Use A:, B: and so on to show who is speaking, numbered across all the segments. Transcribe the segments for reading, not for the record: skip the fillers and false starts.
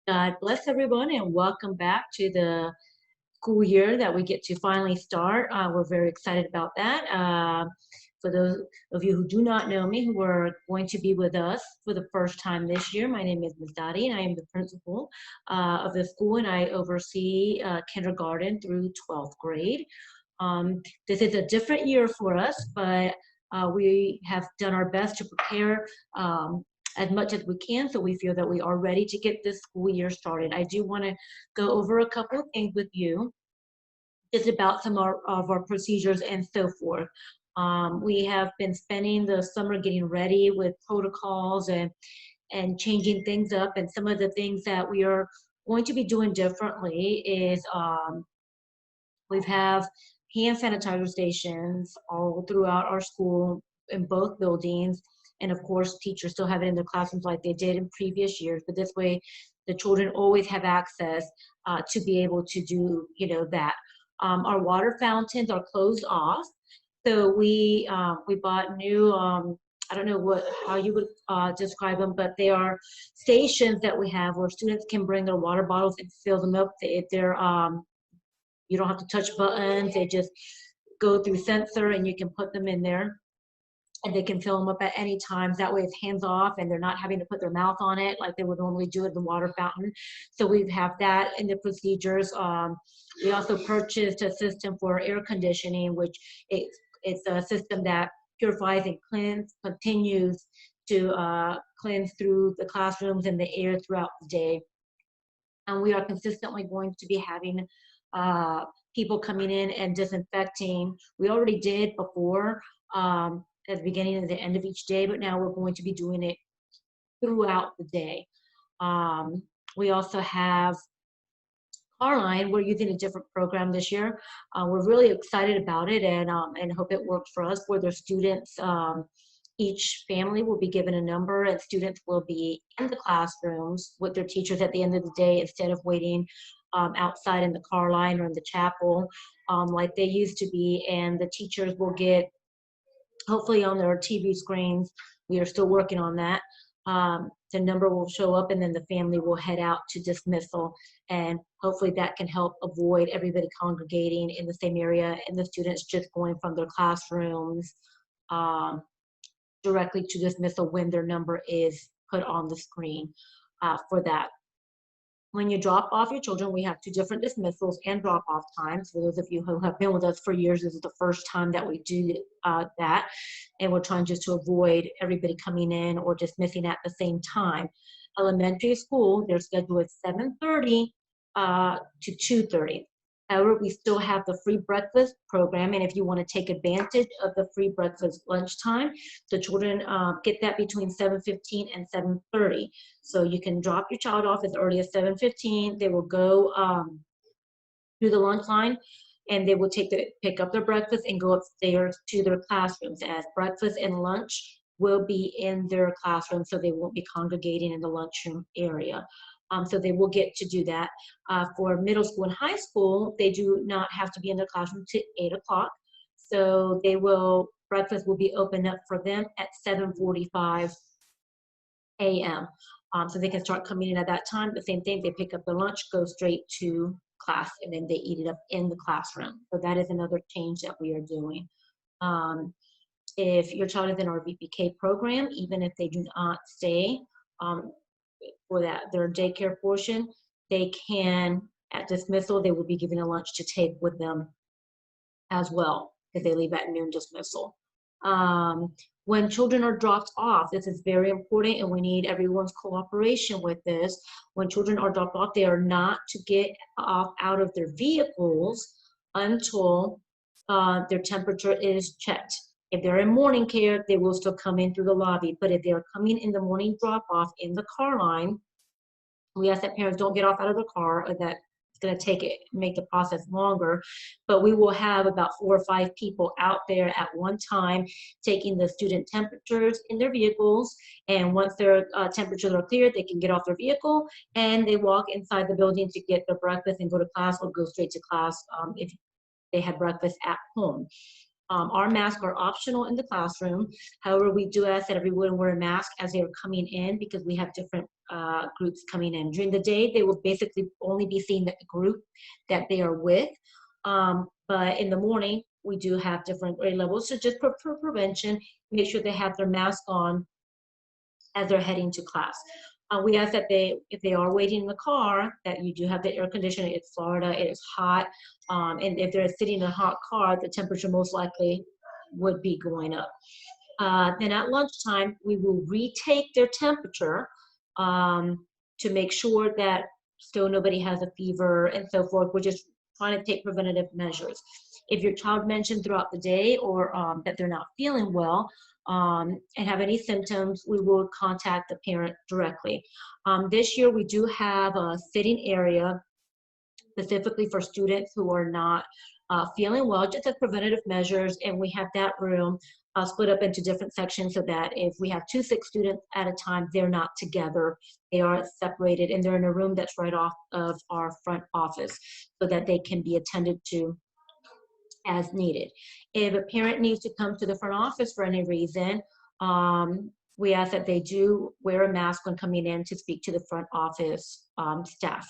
A: God bless everyone and welcome back to the school year that we get to finally start. We're very excited about that. For those of you who do not know me, who are going to be with us for the first time this year, my name is Ms. Dottie and I am the principal of the school, and I oversee kindergarten through 12th grade. This is a different year for us, but we have done our best to prepare as much as we can, so we feel that we are ready to get this school year started. I do want to go over a couple of things with you, just about some of our procedures and so forth. We have been spending the summer getting ready with protocols and changing things up, and some of the things that we are going to be doing differently is we have hand sanitizer stations all throughout our school in both buildings. And of course, teachers still have it in their classrooms like they did in previous years. But this way, the children always have access to be able to do, that. Our water fountains are closed off. So we bought new, I don't know how you would describe them, but they are stations that we have where students can bring their water bottles and fill them up. If they're you don't have to touch buttons. They just go through sensor and you can put them in there and they can fill them up at any time. That way it's hands off and they're not having to put their mouth on it like they would normally do at the water fountain. So we have that in the procedures. We also purchased a system for air conditioning, which it's a system that purifies and continues to cleanse through the classrooms and the air throughout the day. And we are consistently going to be having people coming in and disinfecting. We already did before at the beginning and the end of each day, but now we're going to be doing it throughout the day. We also have Carline. We're using a different program this year. We're really excited about it and hope it works for us, where their students, each family will be given a number and students will be in the classrooms with their teachers at the end of the day instead of waiting outside in the car line or in the chapel like they used to be. And the teachers will get, hopefully on their TV screens, we are still working on that, the number will show up and then the family will head out to dismissal, and hopefully that can help avoid everybody congregating in the same area and the students just going from their classrooms directly to dismissal when their number is put on the screen for that. When you drop off your children, we have two different dismissals and drop-off times. For those of you who have been with us for years, this is the first time that we do that. And we're trying just to avoid everybody coming in or dismissing at the same time. Elementary school, their schedule is 7:30 to 2:30. However, we still have the free breakfast program, and if you want to take advantage of the free breakfast lunchtime, the children get that between 7:15 and 7:30. So you can drop your child off as early as 7:15. They will go through the lunch line, and they will pick up their breakfast and go upstairs to their classrooms, as breakfast and lunch will be in their classroom, so they won't be congregating in the lunchroom area. So they will get to do that. For middle school and high school, they do not have to be in the classroom till 8 o'clock. So breakfast will be opened up for them at 7:45 a.m. So they can start coming in at that time. The same thing, they pick up the lunch, go straight to class, and then they eat it up in the classroom. So that is another change that we are doing. If your child is in our VPK program, even if they do not stay for their daycare portion, they can, at dismissal, they will be given a lunch to take with them as well, because they leave at noon dismissal. When children are dropped off, this is very important and we need everyone's cooperation with this. When children are dropped off, they are not to get off out of their vehicles until their temperature is checked. If they're in morning care, they will still come in through the lobby. But if they're coming in the morning drop-off in the car line, we ask that parents don't get off out of the car, or that it's going to make the process longer. But we will have about 4 or 5 people out there at one time taking the student temperatures in their vehicles. And once their temperatures are cleared, they can get off their vehicle and they walk inside the building to get their breakfast and go to class, or go straight to class if they had breakfast at home. Our masks are optional in the classroom. However, we do ask that everyone wear a mask as they are coming in, because we have different groups coming in. During the day, they will basically only be seeing the group that they are with. But in the morning, we do have different grade levels. So just for prevention, make sure they have their mask on as they're heading to class. We ask that if they are waiting in the car, that you do have the air conditioning. It's Florida, it is hot. And if they're sitting in a hot car, the temperature most likely would be going up. Then at lunchtime, we will retake their temperature to make sure that still nobody has a fever and so forth. We're just trying to take preventative measures. If your child mentioned throughout the day or that they're not feeling well and have any symptoms, we will contact the parent directly. This year, we do have a sitting area specifically for students who are not feeling well, just as preventative measures, and we have that room split up into different sections so that if we have 2 sick students at a time, they're not together. They are separated, and they're in a room that's right off of our front office so that they can be attended to as needed. If a parent needs to come to the front office for any reason, we ask that they do wear a mask when coming in to speak to the front office staff,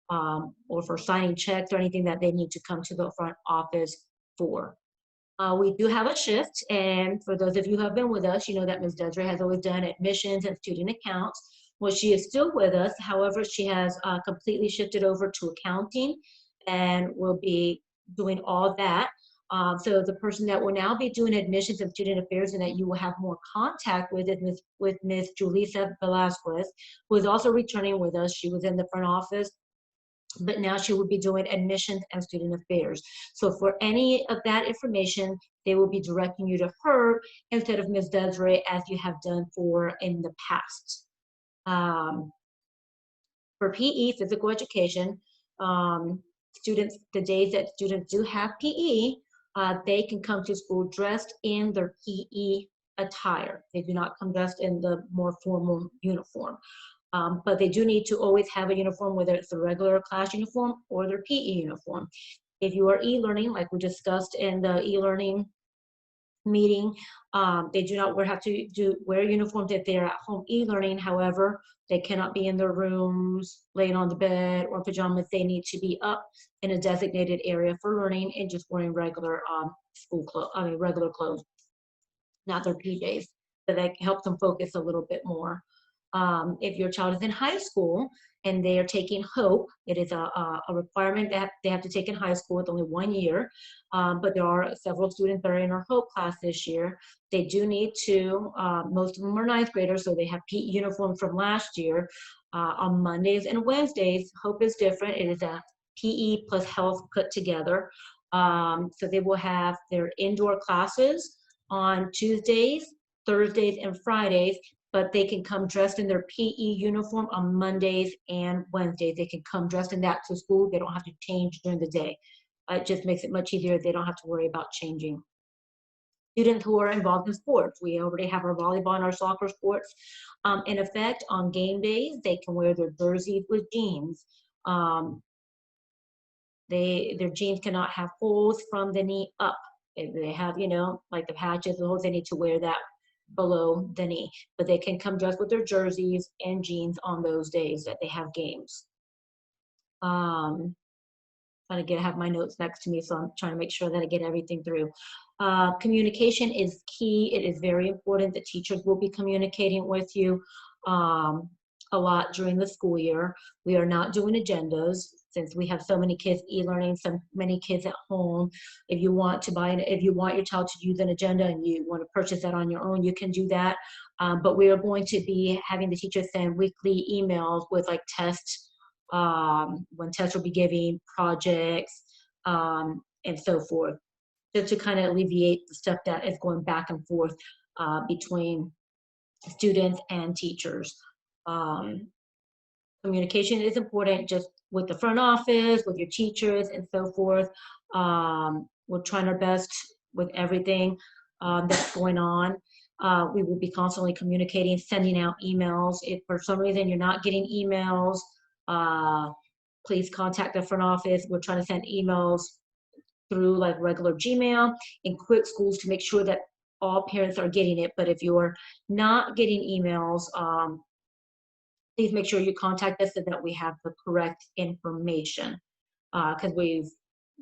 A: or for signing checks or anything that they need to come to the front office for. We do have a shift, and for those of you who have been with us, you know that Ms. Desiree has always done admissions and student accounts. Well, she is still with us. However, she has completely shifted over to accounting and will be doing all that. So the person that will now be doing admissions and student affairs and that you will have more contact with is Ms. Julissa Velasquez, who is also returning with us. She was in the front office, but now she will be doing admissions and student affairs. So for any of that information, they will be directing you to her instead of Ms. Desiree, as you have done in the past. For PE, physical education, students, the days that students do have PE, they can come to school dressed in their PE attire. They do not come dressed in the more formal uniform. But they do need to always have a uniform, whether it's the regular class uniform or their PE uniform. If you are e-learning, like we discussed in the e-learning meeting, they do not have to wear uniforms if they're at home e-learning. However, they cannot be in their rooms, laying on the bed or pajamas. They need to be up in a designated area for learning and just wearing regular regular clothes, not their PJs. So that helps them focus a little bit more. If your child is in high school and they are taking HOPE, it is a requirement that they have to take in high school. It's only 1 year, but there are several students that are in our HOPE class this year. They do need to, most of them are 9th graders, so they have PE uniforms from last year. On Mondays and Wednesdays, HOPE is different. It is a PE plus health put together. So they will have their indoor classes on Tuesdays, Thursdays, and Fridays, but they can come dressed in their PE uniform on Mondays and Wednesdays. They can come dressed in that to school. They don't have to change during the day. It just makes it much easier. They don't have to worry about changing. Students who are involved in sports, we already have our volleyball and our soccer sports in effect. On game days, they can wear their jerseys with jeans. Their jeans cannot have holes from the knee up. If they have, like the patches, the holes, they need to wear that below the knee, but they can come dressed with their jerseys and jeans on those days that they have games. Trying to have my notes next to me, so I'm trying to make sure that I get everything through. Communication is key. It is very important that teachers will be communicating with you a lot during the school year. We are not doing agendas since we have so many kids e-learning, so many kids at home. If you want your child to use an agenda and you want to purchase that on your own, you can do that. But we are going to be having the teachers send weekly emails with like tests, when tests will be giving, projects, and so forth, just to kind of alleviate the stuff that is going back and forth between students and teachers. Communication is important, just with the front office, with your teachers, and so forth. We're trying our best with everything that's going on. We will be constantly communicating, sending out emails. If for some reason you're not getting emails, please contact the front office. We're trying to send emails through like regular Gmail and Quick Schools to make sure that all parents are getting it. But if you're not getting emails, please make sure you contact us so that we have the correct information. Because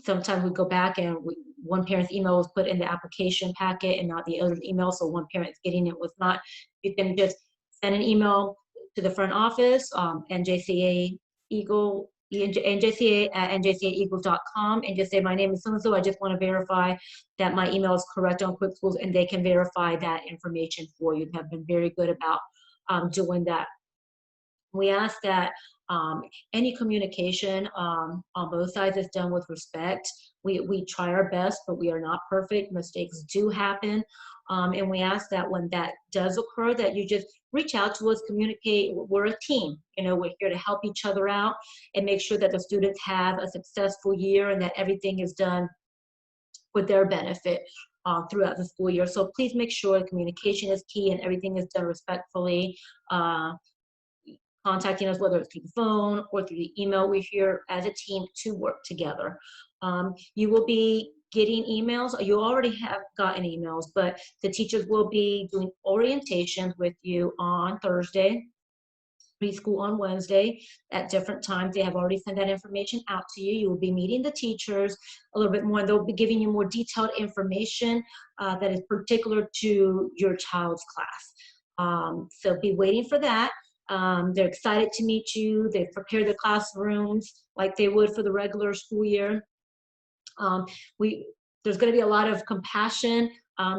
A: sometimes we go back and one parent's email was put in the application packet and not the other's email, so one parent's getting it was not. You can just send an email to the front office, NJCA Eagle, NJCA at njcaeagles.com, and just say, my name is so-and-so, I just want to verify that my email is correct on Quick Schools, and they can verify that information for you. They have been very good about doing that. We ask that any communication on both sides is done with respect. We try our best, but we are not perfect. Mistakes do happen. And we ask that when that does occur, that you just reach out to us, communicate. We're a team. You know, we're here to help each other out and make sure that the students have a successful year and that everything is done for their benefit throughout the school year. So please make sure communication is key and everything is done respectfully. Contacting us, whether it's through the phone or through the email. We're here as a team to work together. You will be getting emails. You already have gotten emails, but the teachers will be doing orientations with you on Thursday, preschool on Wednesday at different times. They have already sent that information out to you. You will be meeting the teachers a little bit more. They'll be giving you more detailed information that is particular to your child's class. So be waiting for that. They're excited to meet you. They've prepared their classrooms like they would for the regular school year. There's going to be a lot of compassion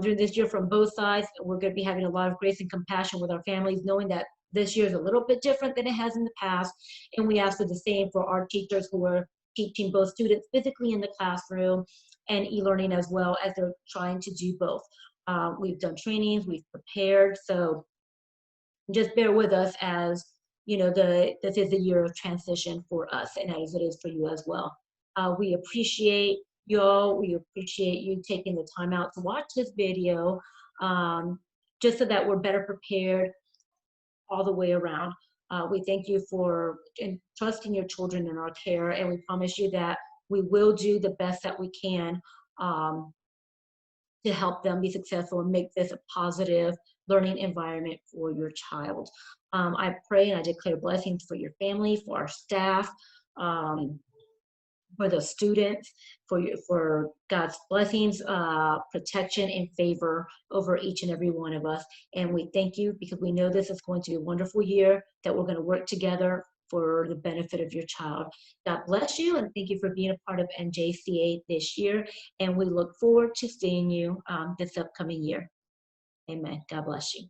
A: during this year from both sides. We're going to be having a lot of grace and compassion with our families, knowing that this year is a little bit different than it has in the past. And we ask for the same for our teachers who are teaching both students physically in the classroom and e-learning as well, as they're trying to do both. We've done trainings, we've prepared, so just bear with us as, you know, this is a year of transition for us and as it is for you as well. We appreciate y'all. We appreciate you taking the time out to watch this video, just so that we're better prepared all the way around. We thank you for trusting your children in our care, and we promise you that we will do the best that we can to help them be successful and make this a positive learning environment for your child. I pray and I declare blessings for your family, for our staff, for the students, for God's blessings, protection, and favor over each and every one of us. And we thank you because we know this is going to be a wonderful year, that we're going to work together for the benefit of your child. God bless you, and thank you for being a part of NJCA this year. And we look forward to seeing you this upcoming year. Amen. God bless you.